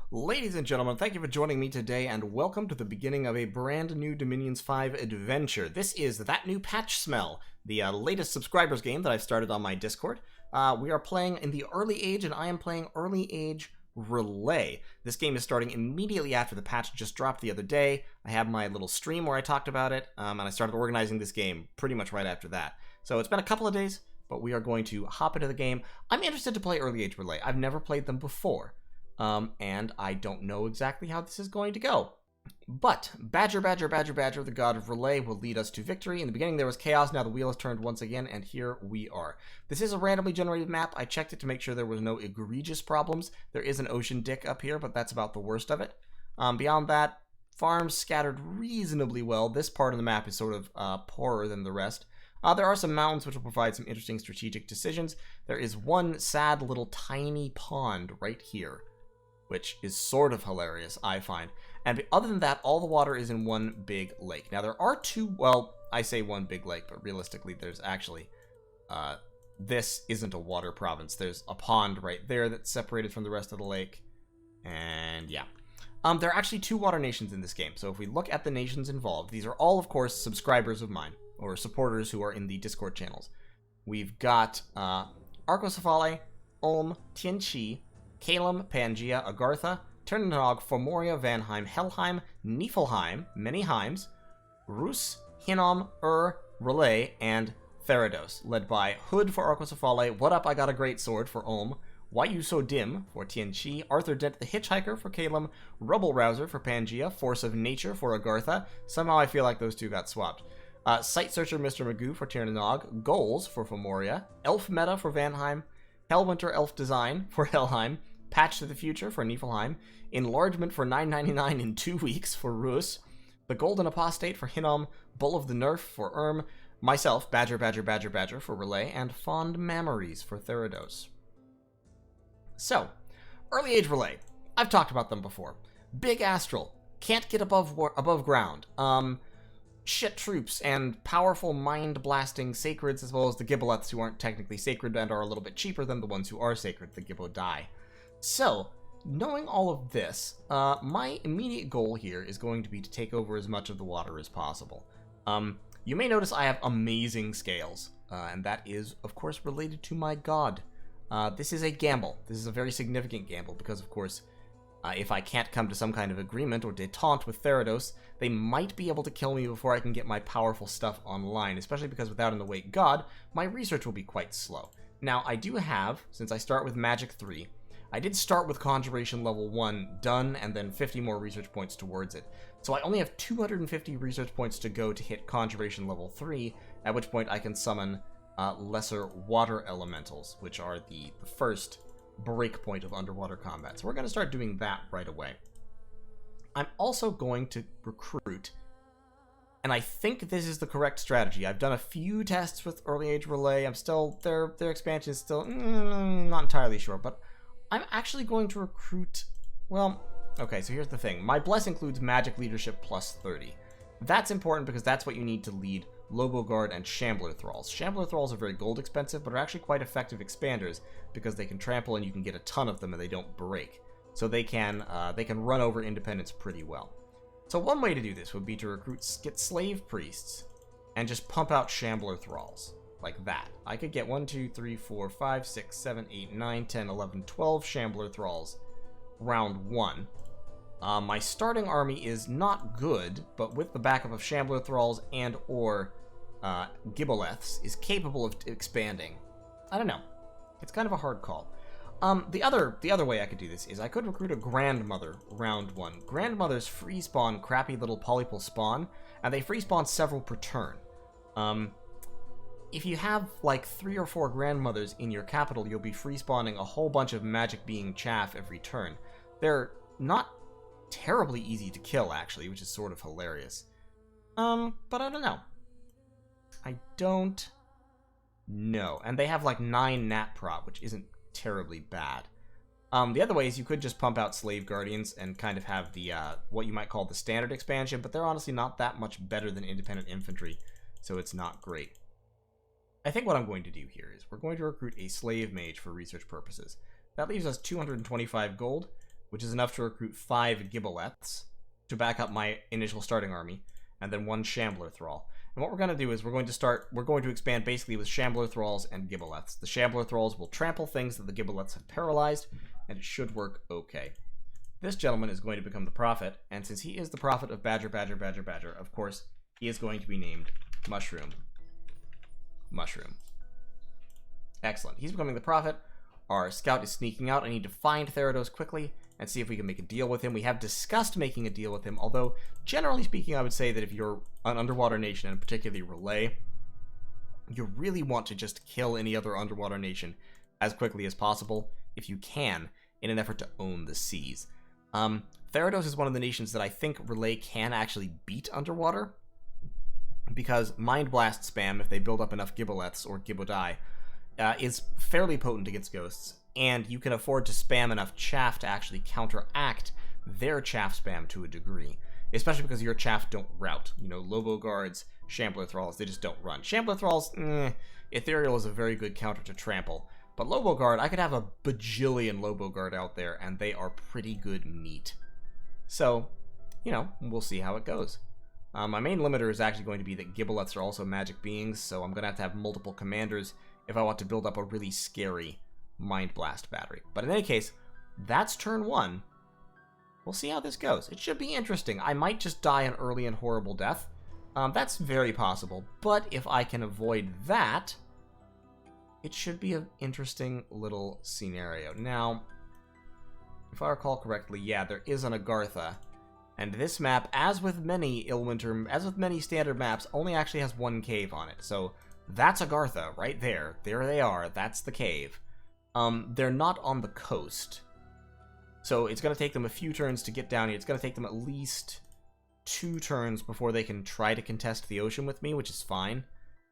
Ladies and gentlemen, thank you for joining me today, and welcome to the beginning of a brand new Dominions 5 adventure. This is That New Patch Smell, the latest subscribers game that I've started on my Discord. We are playing in the early age, and I am playing early age Relay. This game is starting immediately after the patch just dropped the other day. I have my little stream where I talked about it, and I started organizing this game pretty much right after that. So it's been a couple of days, but we are going to hop into the game. I'm interested to play early age Relay. I've never played them before. And I don't know exactly how this is going to go. But Badger, the god of Relay, will lead us to victory. In the beginning there was chaos, now the wheel has turned once again, and here we are. This is a randomly generated map. I checked it to make sure there was no egregious problems. There is an ocean dick up here, but that's about the worst of it. Beyond that, farms scattered reasonably well. This part of the map is sort of poorer than the rest. There are some mountains which will provide some interesting strategic decisions. There is one sad little tiny pond right here, which is sort of hilarious, I find. And other than that, all the water is in one big lake. Now, there are two, well, I say one big lake, but realistically, there's actually, this isn't a water province. There's a pond right there that's separated from the rest of the lake. And yeah. There are actually two water nations in this game. So if we look at the nations involved, these are all, of course, subscribers of mine, or supporters who are in the Discord channels. We've got Arcoscephale, Ulm, Tianqi, Caelum, Pangaea, Agartha, Tir Na, Fomoria, Vanheim, Helheim, Niefelheim, many Heims, Rus, Hinnom, Relay, and Therodos, led by Hood for Arcoscephale, What Up I Got a Great Sword for Ulm, Why You So Dim for Tianqi, Arthur Dent the Hitchhiker for Caelum, Rubble Rouser for Pangaea, Force of Nature for Agartha. Somehow I feel like those two got swapped. Sight Searcher Mr. Magoo for Tir Na, Goals for Fomoria, Elf Meta for Vanheim, Hellwinter Elf Design for Helheim, Patch to the Future for Niefelheim, Enlargement for $9.99 in 2 weeks for Rus, The Golden Apostate for Hinnom, Bull of the Nerf for myself, Badger for Relay, and Fond Memories for Therodos. So, early age Relay. I've talked about them before. Big Astral, can't get above ground. Shit troops and powerful mind-blasting sacreds, as well as the Giboleths, who aren't technically sacred and are a little bit cheaper than the ones who are sacred, the Gibbo-Dai. So, knowing all of this, my immediate goal here is going to be to take over as much of the water as possible. You may notice I have amazing scales, and that is, of course, related to my god. This is a gamble. This is a very significant gamble, because, of course, if I can't come to some kind of agreement or detente with Therodos, they might be able to kill me before I can get my powerful stuff online, especially because without an awake god, my research will be quite slow. Now, I do have, since I start with Magic 3, I did start with Conjuration level 1 done, and then 50 more research points towards it. So I only have 250 research points to go to hit Conjuration level 3, at which point I can summon lesser water elementals, which are the first break point of underwater combat. So we're going to start doing that right away. I'm also going to recruit, and I think this is the correct strategy. I've done a few tests with early age Relay. I'm still, their expansion is still not entirely sure, but I'm actually going to recruit, well, okay, so here's the thing. My bless includes magic leadership plus 30. That's important because that's what you need to lead Lobo Guard and Shambler Thralls. Shambler Thralls are very gold expensive, but are actually quite effective expanders because they can trample and you can get a ton of them and they don't break. So they can run over independents pretty well. So one way to do this would be to get slave priests and just pump out Shambler Thralls. Like that. I could get 1, 2, 3, 4, 5, 6, 7, 8, 9, 10, 11, 12 Shambler Thralls round 1. My starting army is not good, but with the backup of Shambler Thralls and or Giboleths is capable of expanding. I don't know. It's kind of a hard call. The other way I could do this is I could recruit a Grandmother round 1. Grandmothers free spawn crappy little polypal spawn, and they free spawn several per turn. If you have like 3 or 4 Grandmothers in your capital, you'll be free spawning a whole bunch of magic being chaff every turn. They're not terribly easy to kill, actually, which is sort of hilarious. But I don't know. I don't know. And they have like 9 nat prot, which isn't terribly bad. The other way is you could just pump out Slave Guardians and kind of have the, what you might call the standard expansion, but they're honestly not that much better than independent infantry, so it's not great. I think what I'm going to do here is we're going to recruit a Slave Mage for research purposes. That leaves us 225 gold. which is enough to recruit 5 Giboleths to back up my initial starting army, and then 1 Shambler Thrall. And what we're going to do is we're going to expand basically with Shambler Thralls and Giboleths. The Shambler Thralls will trample things that the Giboleths have paralyzed, and it should work okay. This gentleman is going to become the prophet, and since he is the prophet of Badger, Badger, Badger, Badger, of course, he is going to be named Mushroom. Mushroom. Excellent. He's becoming the prophet. Our scout is sneaking out. I need to find Therodos quickly and see if we can make a deal with him. We have discussed making a deal with him, although, generally speaking, I would say that if you're an underwater nation, and particularly Relay, you really want to just kill any other underwater nation as quickly as possible, if you can, in an effort to own the seas. Therodos is one of the nations that I think Relay can actually beat underwater, because Mind Blast spam, if they build up enough Giboleths or Gibodai, is fairly potent against ghosts, and you can afford to spam enough chaff to actually counteract their chaff spam to a degree, especially because your chaff don't rout. You know, Lobo Guards, Shambler Thralls, they just don't run. Shambler Thralls, Ethereal is a very good counter to Trample, but Lobo Guard, I could have a bajillion Lobo Guard out there, and they are pretty good meat. So, you know, we'll see how it goes. My main limiter is actually going to be that Giboleths are also magic beings, so I'm going to have multiple commanders if I want to build up a really scary Mind Blast battery. But in any case, that's turn 1. We'll see how this goes. It should be interesting. I might just die an early and horrible death. That's very possible, but if I can avoid that, it should be an interesting little scenario. Now, if I recall correctly, yeah, there is an Agartha, and this map, as with many standard maps, only actually has 1 cave on it. So that's Agartha right there. There they are. That's the cave. They're not on the coast, so it's going to take them a few turns to get down here. It's going to take them at least 2 turns before they can try to contest the ocean with me, which is fine.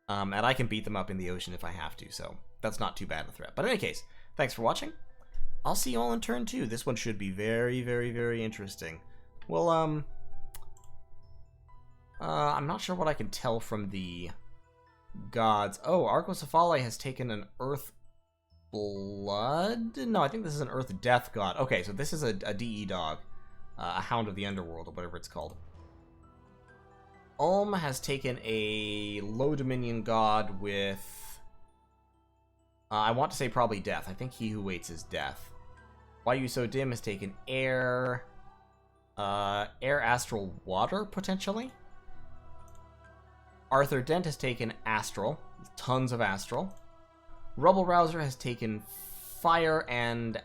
And I can beat them up in the ocean if I have to, so that's not too bad a threat. But in any case, thanks for watching. I'll see you all in turn 2. This one should be very, very, very interesting. Well, I'm not sure what I can tell from the gods. Oh, Arcoscephale has taken an Earth Blood? No, I think this is an Earth Death god. Okay, so this is a DE dog. A Hound of the Underworld, or whatever it's called. Ulm has taken a low Dominion god with... I want to say probably Death. I think He Who Waits is Death. Why You So Dim has taken Air... Air, Astral, Water, potentially? Arthur Dent has taken Astral. Tons of Astral. Rubble Rouser has taken Fire and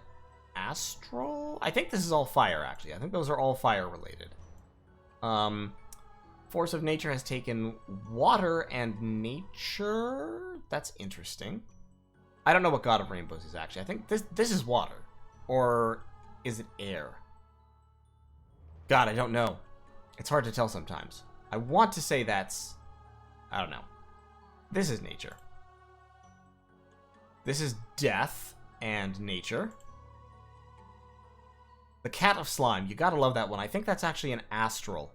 Astral? I think this is all Fire, actually. I think those are all Fire-related. Force of Nature has taken Water and Nature? That's interesting. I don't know what God of Rainbows is, actually. I think this is Water. Or is it Air? God, I don't know. It's hard to tell sometimes. I want to say that's... I don't know. This is Nature. This is Death and Nature. The Cat of Slime. You gotta love that one. I think that's actually an Astral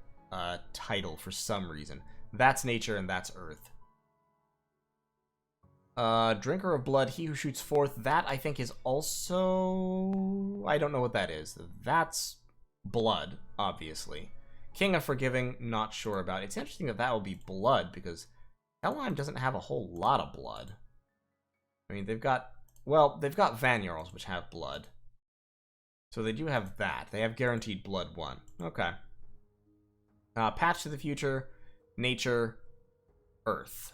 title for some reason. That's Nature and that's Earth. Drinker of Blood, He Who Shoots Forth. That, I think, is also... I don't know what that is. That's Blood, obviously. King of Forgiving, not sure about. It's interesting that that will be Blood, because Helheim doesn't have a whole lot of blood. I mean, they've got... Well, they've got Vanjarls, which have blood. So they do have that. They have guaranteed Blood 1. Okay. Patch to the Future, Nature, Earth.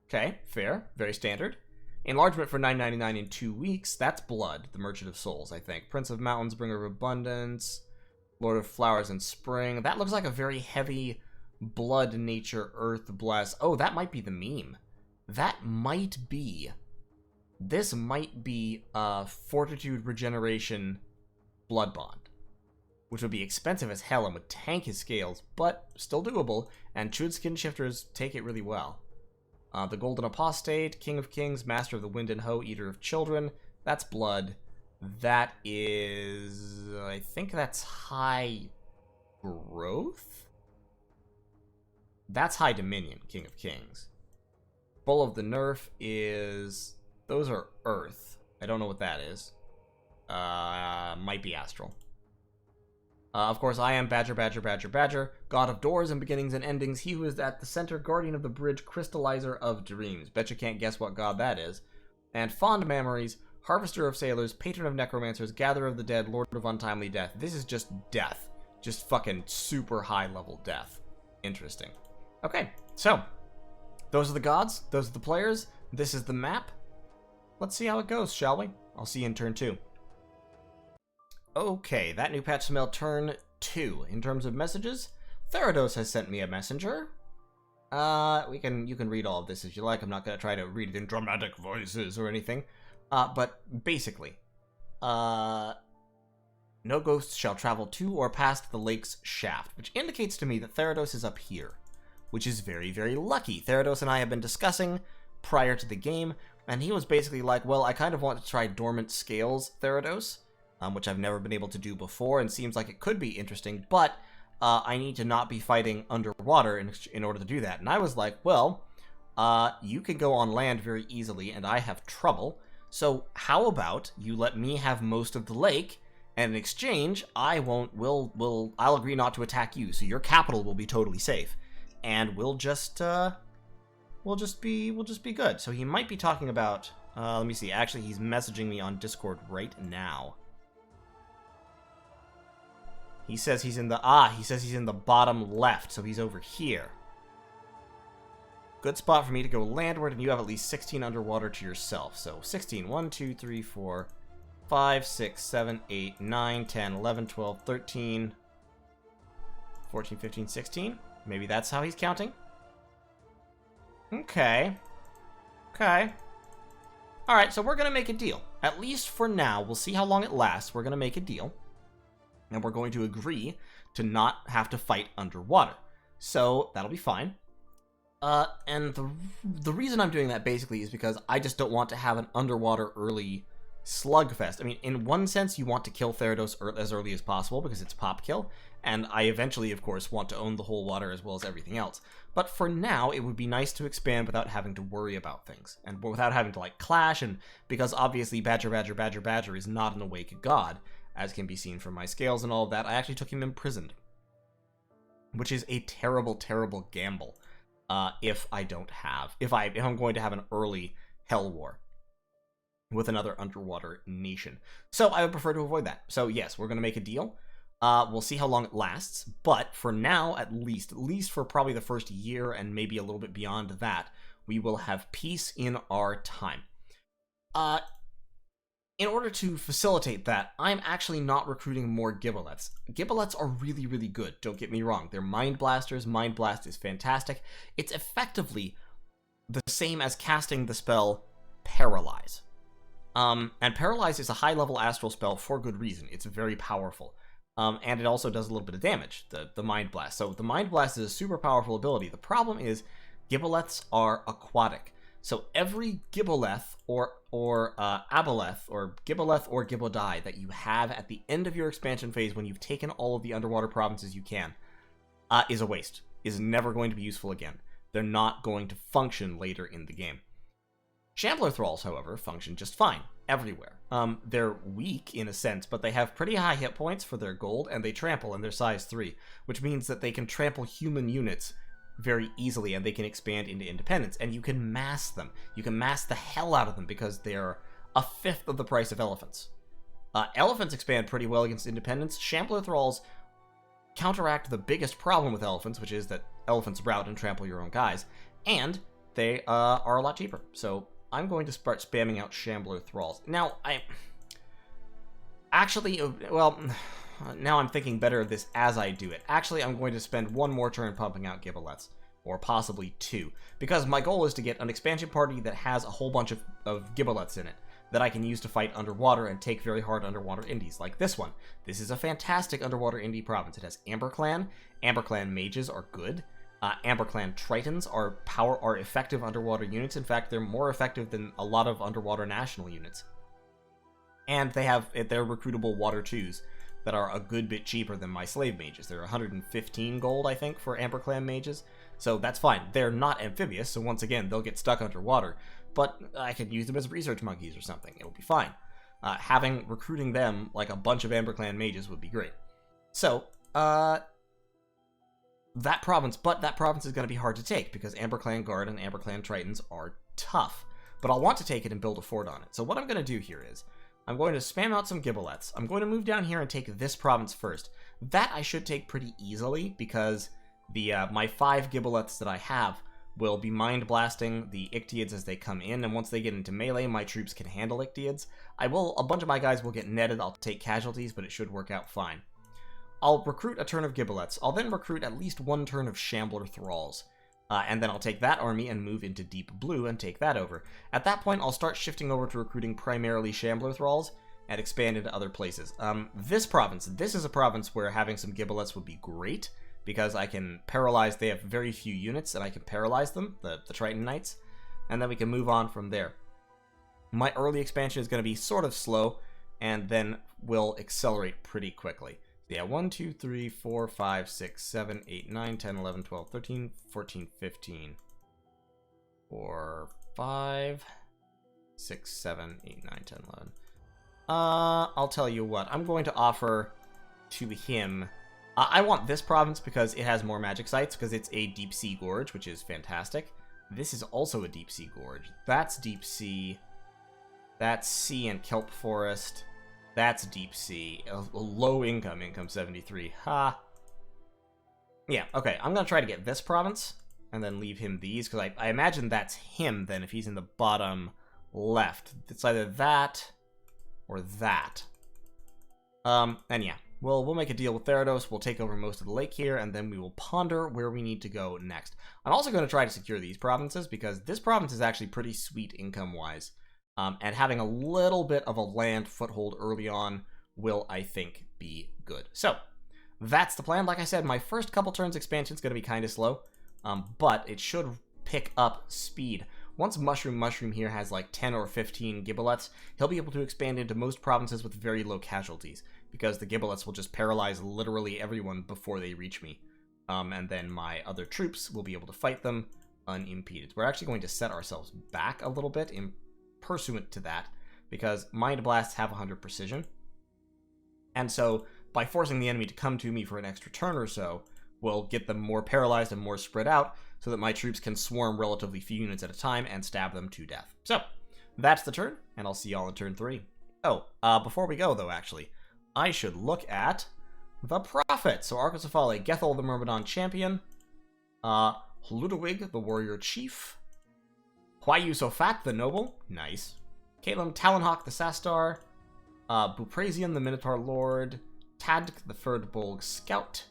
Okay, fair. Very standard. Enlargement for $9.99 in 2 weeks. That's Blood, the Merchant of Souls, I think. Prince of Mountains, Bringer of Abundance, Lord of Flowers and Spring. That looks like a very heavy Blood, Nature, Earth, Bless. Oh, that might be the meme. That might be... This might be Fortitude, Regeneration, Blood Bond, which would be expensive as hell and would tank his scales, but still doable, and Chud Skin Shifters take it really well. The Golden Apostate, King of Kings, Master of the Wind and Hoe, Eater of Children. That's Blood. That is... I think that's High Growth? That's High Dominion, King of Kings. Bull of the Nerf is... Those are Earth. I don't know what that is. Might be Astral. Of course, I am Badger, Badger, Badger, Badger, god of doors and beginnings and endings, he who is at the center, guardian of the bridge, crystallizer of dreams. Bet you can't guess what god that is. And fond memories, harvester of sailors, patron of necromancers, gatherer of the dead, lord of untimely death. This is just death. Just fucking super high level death. Interesting. Okay, so those are the gods, those are the players, this is the map. Let's see how it goes, shall we? I'll see you in turn 2. Okay, that new patch smell turn 2. In terms of messages, Therodos has sent me a messenger. You can read all of this as you like. I'm not going to try to read it in dramatic voices or anything. But basically, no ghosts shall travel to or past the lake's shaft, which indicates to me that Therodos is up here, which is very, very lucky. Therodos and I have been discussing prior to the game, and he was basically like, well, I kind of want to try Dormant Scales Therodos, which I've never been able to do before, and seems like it could be interesting, but I need to not be fighting underwater in order to do that. And I was like, well, you can go on land very easily, and I have trouble, so how about you let me have most of the lake, and in exchange, I'll agree not to attack you, so your capital will be totally safe, and we'll just be good. So he might be talking about, let me see, actually he's messaging me on Discord right now. He says he's in the bottom left, so he's over here. Good spot for me to go landward, and you have at least 16 underwater to yourself. So 16, 1, 2, 3, 4, 5, 6, 7, 8, 9, 10, 11, 12, 13, 14, 15, 16. Maybe that's how he's counting. Okay. Alright, so we're going to make a deal. At least for now. We'll see how long it lasts. We're going to make a deal. And we're going to agree to not have to fight underwater. So, that'll be fine. And the reason I'm doing that, basically, is because I just don't want to have an underwater early slugfest. I mean, in one sense, you want to kill Therodos as early as possible, because it's pop kill, and I eventually, of course, want to own the whole water as well as everything else. But for now, it would be nice to expand without having to worry about things, and without having to, like, clash, and because obviously Badger, Badger, Badger, Badger is not an awake god, as can be seen from my scales and all of that. I actually took him imprisoned, which is a terrible, terrible gamble. If I'm going to have an early Hell War with another underwater nation. So I would prefer to avoid that. So yes, we're going to make a deal. We'll see how long it lasts, but for now, at least for probably the first year and maybe a little bit beyond that, we will have peace in our time. In order to facilitate that, I'm actually not recruiting more Giboleths. Giboleths are really, really good, don't get me wrong. They're Mind Blasters. Mind Blast is fantastic. It's effectively the same as casting the spell Paralyze. And Paralyze is a high-level astral spell for good reason. It's very powerful. And it also does a little bit of damage, the Mind Blast. So the Mind Blast is a super powerful ability. The problem is Giboleths are aquatic. So every Giboleth or Aboleth or Giboleth or Gibodai that you have at the end of your expansion phase when you've taken all of the underwater provinces you can is a waste. Is never going to be useful again. They're not going to function later in the game. Shambler Thralls, however, function just fine everywhere. They're weak in a sense, but they have pretty high hit points for their gold, and they trample, and they're size 3, which means that they can trample human units very easily, and they can expand into independence, and you can mass them. You can mass the hell out of them because they're a fifth of the price of elephants. Elephants expand pretty well against independence. Shambler Thralls counteract the biggest problem with elephants, which is that elephants rout and trample your own guys, and they are a lot cheaper. So I'm going to start spamming out Shambler Thralls. Now, now I'm thinking better of this as I do it. Actually, I'm going to spend one more turn pumping out Giboleths, or possibly 2, because my goal is to get an expansion party that has a whole bunch of Giboleths in it that I can use to fight underwater and take very hard underwater indies, like this one. This is a fantastic underwater indie province. It has Amber Clan. Amber Clan mages are good. Amber Clan Tritons are effective underwater units. In fact, they're more effective than a lot of underwater national units. And they're recruitable Water 2s that are a good bit cheaper than my slave mages. They're 115 gold, I think, for Amber Clan mages. So that's fine. They're not amphibious, so once again, they'll get stuck underwater. But I could use them as research monkeys or something. It'll be fine. Recruiting them like a bunch of Amber Clan mages would be great. So, that province is going to be hard to take because Amber Clan Guard and Amber Clan Tritons are tough. But I'll want to take it and build a fort on it. So what I'm going to do here is, I'm going to spam out some Gibboleths. I'm going to move down here and take this province first. That I should take pretty easily because my 5 Gibboleths that I have will be mind blasting the Ictiids as they come in, and once they get into melee, my troops can handle Ictiids. A bunch of my guys will get netted, I'll take casualties, but it should work out fine. I'll recruit a turn of Gibboleths. I'll then recruit at least 1 turn of Shambler Thralls. And then I'll take that army and move into Deep Blue and take that over. At that point, I'll start shifting over to recruiting primarily Shambler Thralls and expand into other places. This is a province where having some Gibboleths would be great, because I can paralyze, they have very few units, and I can paralyze them, the Triton Knights, and then we can move on from there. My early expansion is going to be sort of slow, and then will accelerate pretty quickly. Yeah, 1, 2, 3, 4, 5, 6, 7, 8, 9, 10, 11, 12, 13, 14, 15. 4, 5, 6, 7, 8, 9, 10, 11. I'll tell you what, I'm going to offer to him... I want this province because it has more magic sites, because it's a deep sea gorge, which is fantastic. This is also a deep sea gorge. That's deep sea. That's sea and kelp forest. That's deep sea. Low income 73. Ha. Yeah, okay. I'm going to try to get this province, and then leave him these, because I imagine that's him, then, if he's in the bottom left. It's either that or that. And yeah. We'll make a deal with Therodos, we'll take over most of the lake here, and then we will ponder where we need to go next. I'm also going to try to secure these provinces, because this province is actually pretty sweet income-wise. And having a little bit of a land foothold early on will, I think, be good. So, that's the plan. Like I said, my first couple turns expansion is going to be kind of slow, but it should pick up speed. Once Mushroom here has like 10 or 15 Gibboleths, he'll be able to expand into most provinces with very low casualties, because the Gibboleths will just paralyze literally everyone before they reach me. And then my other troops will be able to fight them unimpeded. We're actually going to set ourselves back a little bit in pursuant to that, because Mind Blasts have 100 precision. And so, by forcing the enemy to come to me for an extra turn or so, we'll get them more paralyzed and more spread out, so that my troops can swarm relatively few units at a time and stab them to death. So, that's the turn, and I'll see y'all in turn 3. Oh, before we go, though, actually, I should look at the Prophet. So, Arcoscephale, Gethel, the Myrmidon Champion, Ludwig, the Warrior Chief, Why You So Fat, the Noble, nice, Caelum, Talonhawk, the Sastar, Buprazian, the Minotaur Lord, Tadk, the Ferdbolg Scout,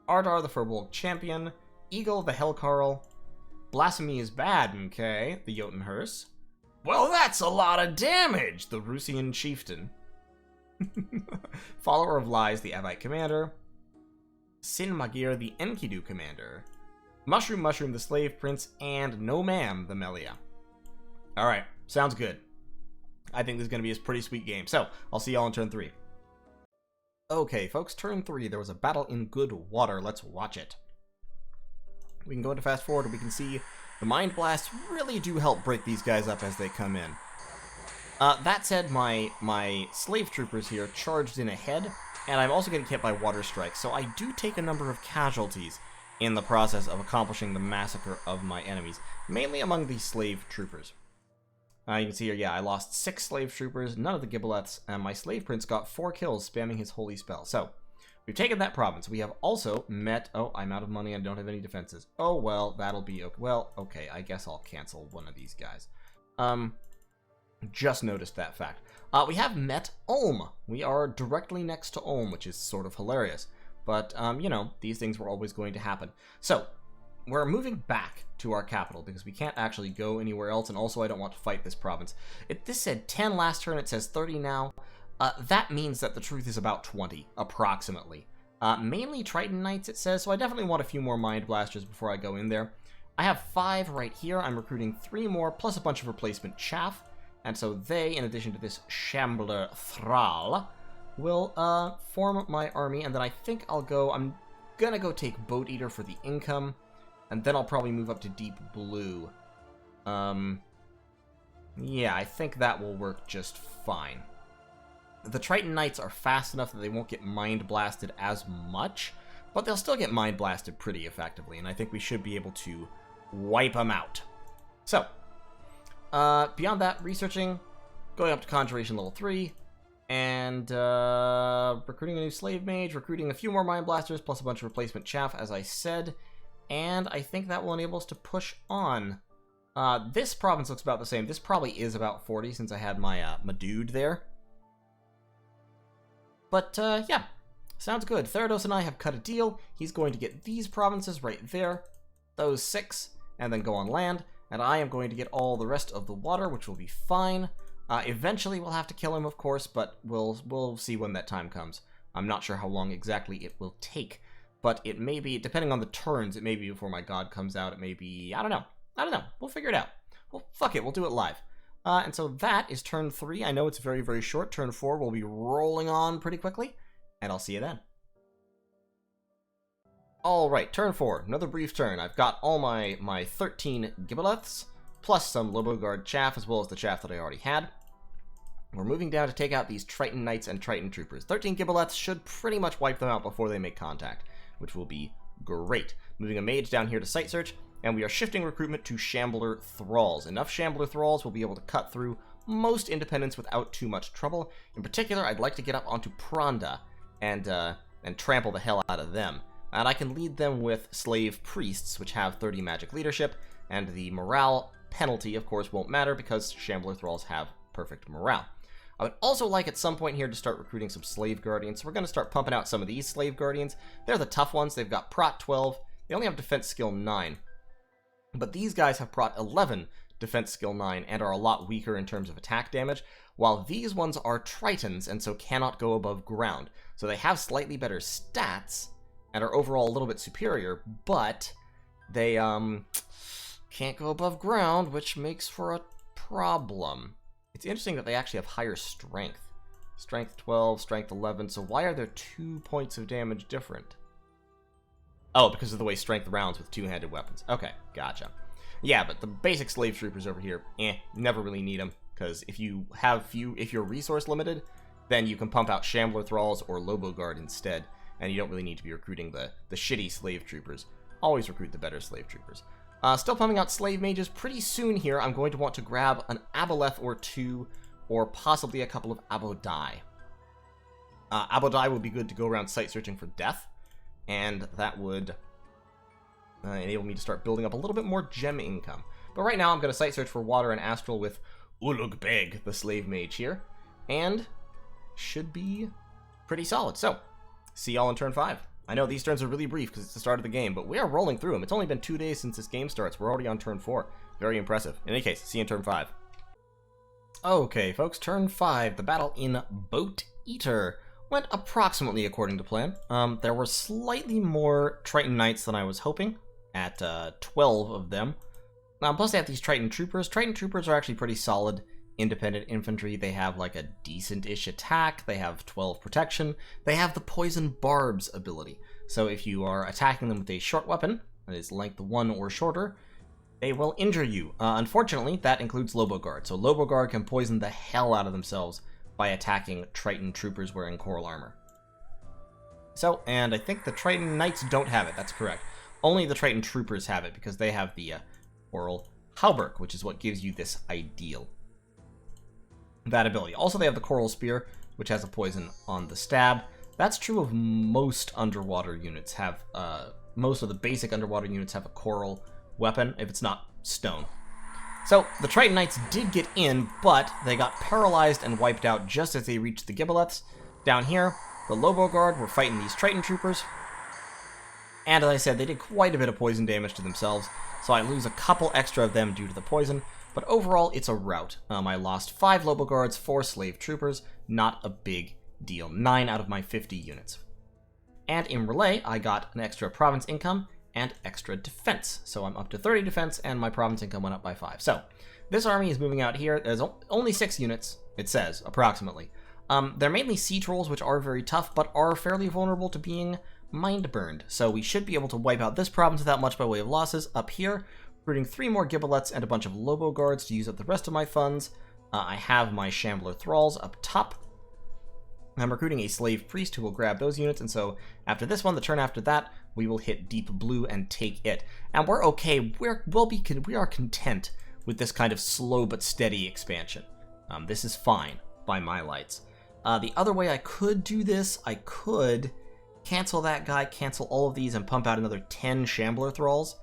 Ardar, the Furbolg Champion, Eagle, the Hellcarl, Blasphemy is Bad, okay, the Jotunhearse. Well, that's a lot of damage, the Rusian Chieftain. Follower of Lies, the Avite Commander, Sin Magir, the Enkidu Commander, Mushroom, the Slave Prince, and No Ma'am, the Melia. Alright, sounds good. I think this is going to be a pretty sweet game. So, I'll see y'all in turn 3. Okay, folks, turn 3. There was a battle in good water. Let's watch it. We can go into fast forward and we can see the Mind Blasts really do help break these guys up as they come in. That said, my slave troopers here charged in ahead, and I'm also getting hit by water strikes, so I do take a number of casualties in the process of accomplishing the massacre of my enemies, mainly among the slave troopers. You can see here, yeah, I lost 6 slave troopers, none of the Gibboleths, and my slave prince got 4 kills spamming his holy spell. So, we've taken that province. We have also met... Oh, I'm out of money and don't have any defenses. Oh, well, that'll be okay. Well, okay, I guess I'll cancel one of these guys. Just noticed that fact. We have met Ulm. We are directly next to Ulm, which is sort of hilarious. But, you know, these things were always going to happen. So, we're moving back to our capital because we can't actually go anywhere else, and also I don't want to fight this province. This said 10 last turn, it says 30 now. That means that the truth is about 20, approximately. Mainly Triton Knights, it says, so I definitely want a few more Mind Blasters before I go in there. I have 5 right here. I'm recruiting 3 more, plus a bunch of replacement chaff. And so they, in addition to this Shambler Thrall, will form my army, and then I think I'm gonna go take Boat Eater for the income, and then I'll probably move up to Deep Blue. Yeah, I think that will work just fine. the Triton Knights are fast enough that they won't get mind blasted as much, but they'll still get mind blasted pretty effectively, and I think we should be able to wipe them out. So, beyond that, researching, going up to Conjuration level 3, and recruiting a new Slave Mage, recruiting a few more Mind Blasters, plus a bunch of replacement chaff, as I said, and I think that will enable us to push on. This province looks about the same. This probably is about 40, since I had my, my dude there. But, yeah, sounds good. Therodos and I have cut a deal. He's going to get these provinces right there, those 6, and then go on land, and I am going to get all the rest of the water, which will be fine. Eventually we'll have to kill him, of course, but we'll see when that time comes. I'm not sure how long exactly it will take, but it may be, depending on the turns, it may be before my god comes out, it may be, I don't know. We'll figure it out. Well, fuck it, we'll do it live. And so that is turn 3. I know it's very, very short. Turn 4 will be rolling on pretty quickly, and I'll see you then. Alright, turn 4. Another brief turn. I've got all my 13 Giboleths, plus some Loboguard chaff, as well as the chaff that I already had. We're moving down to take out these Triton Knights and Triton Troopers. 13 Giboleths should pretty much wipe them out before they make contact, which will be great. Moving a mage down here to site search, and we are shifting recruitment to Shambler Thralls. Enough Shambler Thralls will be able to cut through most independents without too much trouble. In particular, I'd like to get up onto Pronda and trample the hell out of them. And I can lead them with Slave Priests, which have 30 magic leadership, and the morale penalty, of course, won't matter because Shambler Thralls have perfect morale. I would also like at some point here to start recruiting some Slave Guardians, so we're going to start pumping out some of these Slave Guardians. They're the tough ones. They've got Prot 12. They only have Defense Skill 9. But these guys have Prot 11 Defense Skill 9 and are a lot weaker in terms of attack damage, while these ones are Tritons and so cannot go above ground. So they have slightly better stats and are overall a little bit superior, but they can't go above ground, which makes for a problem. It's interesting that they actually have higher strength. Strength 12, strength 11, so why are there 2 points of damage different? Oh, because of the way strength rounds with two-handed weapons. Okay, gotcha. Yeah, but the basic slave troopers over here, never really need them, because if you're resource limited, then you can pump out Shambler Thralls or Loboguard instead, and you don't really need to be recruiting the shitty slave troopers. Always recruit the better slave troopers. Still pumping out slave mages. Pretty soon here, I'm going to want to grab an Aboleth or 2, or possibly a couple of Abodai. Abodai would be good to go around site searching for death, and that would enable me to start building up a little bit more gem income. But right now, I'm going to site search for water and astral with Ulug Beg, the slave mage here, and should be pretty solid. So, see y'all in turn 5. I know these turns are really brief because it's the start of the game, but we are rolling through them. It's only been 2 days since this game starts. We're already on turn 4. Very impressive. In any case, see you in turn 5. Okay, folks, turn 5. The battle in Boat Eater went approximately according to plan. There were slightly more Triton Knights than I was hoping, at 12 of them. Plus they have these Triton Troopers. Triton Troopers are actually pretty solid independent infantry. They have like a decent-ish attack. They have 12 protection. They have the Poison Barbs ability. So if you are attacking them with a short weapon, that is length 1 or shorter, they will injure you. Unfortunately, that includes Loboguard. So Loboguard can poison the hell out of themselves by attacking Triton Troopers wearing coral armor. So, and I think the Triton Knights don't have it. That's correct. Only the Triton Troopers have it because they have the Coral Halberg, which is what gives you this ideal. That ability. Also, they have the Coral Spear, which has a poison on the stab. That's true of most underwater units. Most of the basic underwater units have a coral weapon, if it's not stone. So, the Triton Knights did get in, but they got paralyzed and wiped out just as they reached the Giboleths. Down here, the Loboguard were fighting these Triton Troopers. And as I said, they did quite a bit of poison damage to themselves, so I lose a couple extra of them due to the poison. But overall, it's a rout. I lost 5 Loboguards, 4 Slave Troopers. Not a big deal. 9 out of my 50 units. And in Relay, I got an extra province income and extra defense. So I'm up to 30 defense, and my province income went up by 5. So this army is moving out here. There's only 6 units, it says, approximately. They're mainly sea trolls, which are very tough, but are fairly vulnerable to being mind burned. So we should be able to wipe out this province without much by way of losses. Up here, recruiting 3 more Giboleths and a bunch of Loboguards to use up the rest of my funds. I have my Shambler Thralls up top. I'm recruiting a slave priest who will grab those units, and so after this one, the turn after that, we will hit deep blue and take it. And we're okay. We are content with this kind of slow but steady expansion. This is fine by my lights. The other way I could do this, I could cancel that guy, cancel all of these, and pump out another 10 Shambler Thralls.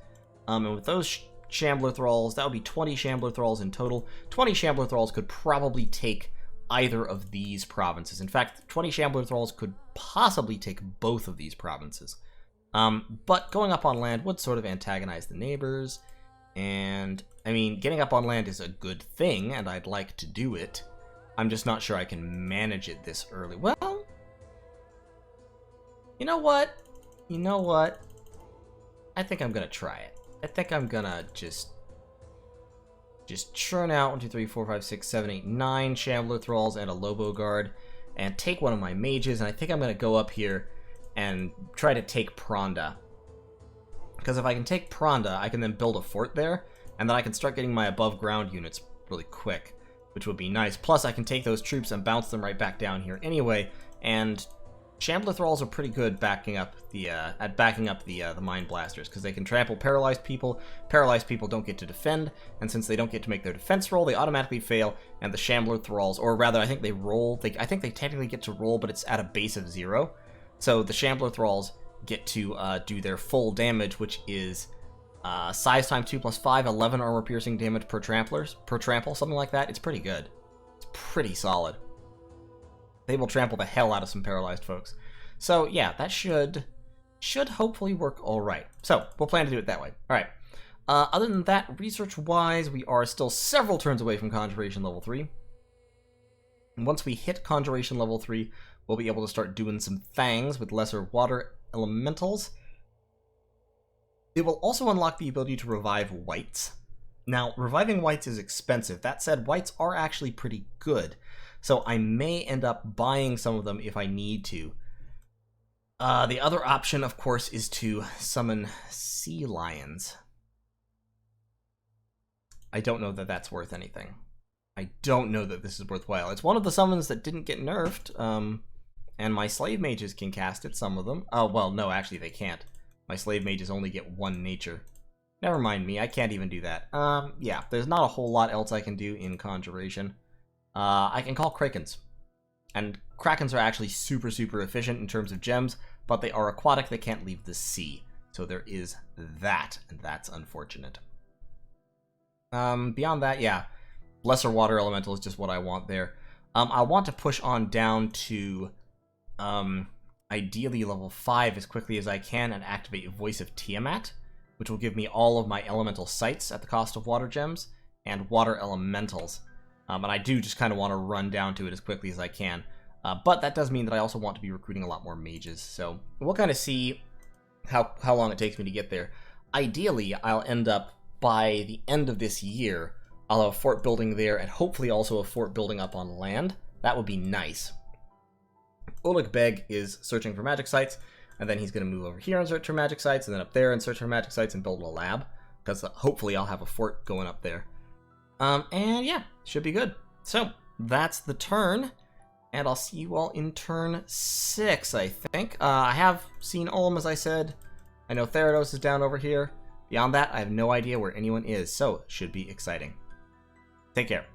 And with those Shambler Thralls, that would be 20 Shambler Thralls in total. 20 Shambler Thralls could probably take either of these provinces. In fact, 20 Shambler Thralls could possibly take both of these provinces. But going up on land would sort of antagonize the neighbors. And, I mean, getting up on land is a good thing, and I'd like to do it. I'm just not sure I can manage it this early. Well, you know what? You know what? I think I'm going to try it. I think I'm going to just churn out 1, 2, 3, 4, 5, 6, 7, 8, 9 Shambler Thralls and a Lobo Guard, and take one of my mages, and I think I'm going to go up here and try to take Pronda. Because if I can take Pronda, I can then build a fort there, and then I can start getting my above ground units really quick, which would be nice. Plus, I can take those troops and bounce them right back down here anyway, and Shambler Thralls are pretty good backing up the Mind Blasters, because they can trample paralyzed people. Paralyzed people don't get to defend, and since they don't get to make their defense roll, they automatically fail, and the Shambler Thralls, or rather, I think they roll, I think they technically get to roll, but it's at a base of 0. So the Shambler Thralls get to do their full damage, which is size times 2 plus 5, 11 armor piercing damage per trample, something like that. It's pretty good. It's pretty solid. They will trample the hell out of some paralyzed folks. So yeah, that should hopefully work all right. So we'll plan to do it that way. All right. Other than that, research-wise, we are still several turns away from Conjuration level 3. And once we hit Conjuration level 3, we'll be able to start doing some things with lesser water elementals. It will also unlock the ability to revive whites. Now, reviving whites is expensive. That said, whites are actually pretty good. So I may end up buying some of them if I need to. The other option, of course, is to summon sea lions. I don't know that that's worth anything. I don't know that this is worthwhile. It's one of the summons that didn't get nerfed, and my slave mages can cast it, some of them. Oh, well, no, actually they can't. My slave mages only get 1 nature. Never mind me, I can't even do that. Yeah, there's not a whole lot else I can do in Conjuration. I can call Krakens. And Krakens are actually super, super efficient in terms of gems, but they are aquatic, they can't leave the sea. So there is that, and that's unfortunate. Beyond that, yeah, lesser water elemental is just what I want there. I want to push on down to, ideally level 5 as quickly as I can and activate Voice of Tiamat, which will give me all of my elemental sites at the cost of water gems and water elementals. And I do just kind of want to run down to it as quickly as I can. But that does mean that I also want to be recruiting a lot more mages. So we'll kind of see how long it takes me to get there. Ideally, I'll end up, by the end of this year, I'll have a fort building there and hopefully also a fort building up on land. That would be nice. Oleg Beg is searching for magic sites, and then he's going to move over here and search for magic sites, and then up there and search for magic sites and build a lab, because hopefully I'll have a fort going up there. And yeah, should be good. So, that's the turn, and I'll see you all in turn 6, I think. I have seen Ulm, as I said. I know Therodos is down over here. Beyond that, I have no idea where anyone is, so should be exciting. Take care.